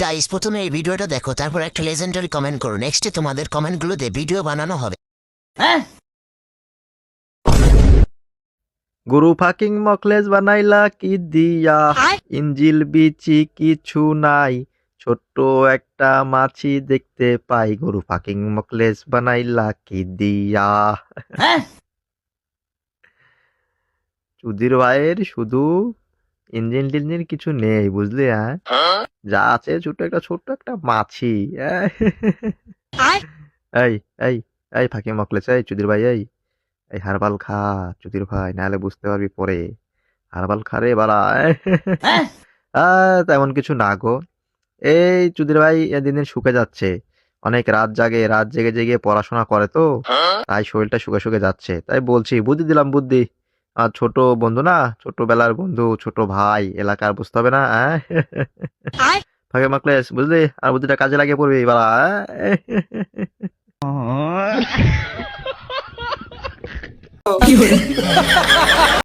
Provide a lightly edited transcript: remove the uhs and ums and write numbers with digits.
Guys প্রথমে এই ভিডিওটা দেখো, তারপর একটা লেজেন্ডারি কমেন্ট করো। নেক্সটে তোমাদের কমেন্টগুলো দিয়ে ভিডিও বানানো হবে। গুরু ফাকিং মকলেস বানাইলা কি দিয়া, ইঞ্জিল বিচি কিছু নাই, ছোট্ট একটা মাছি দেখতে পাই, গুরু ফাকিং মকলেস বানাইলা কি দিয়া। চুদির ভাইয়ের শুধু ইঞ্জিন টিঞ্জিন কিছু নেই, বুঝলি? যা আছে ছোট্ট একটা মাছি। এই এই এই ফাকিং মকলেস, এই চুদির ভাই, এই হারবাল খা চুদির ভাই, নাহলে বুঝতে পারবি পরে। হারবাল খা রে বাড়া। তেমন কিছু না গো। এই চুদির ভাই দিন দিন শুকে যাচ্ছে, অনেক রাত জেগে জেগে পড়াশোনা করে তো, তাই শরীরটা শুকে শুকে যাচ্ছে। তাই বলছি, বুদ্ধি দিলাম বুদ্ধি। আর ছোট বন্ধু না, ছোটবেলার বন্ধু, ছোট ভাই, এলাকার, বুঝতে হবে না? ফাঁকে মাকলেস, বুঝলি? আর বুদ্ধিটা কাজে লাগিয়ে পড়বি বাড়া।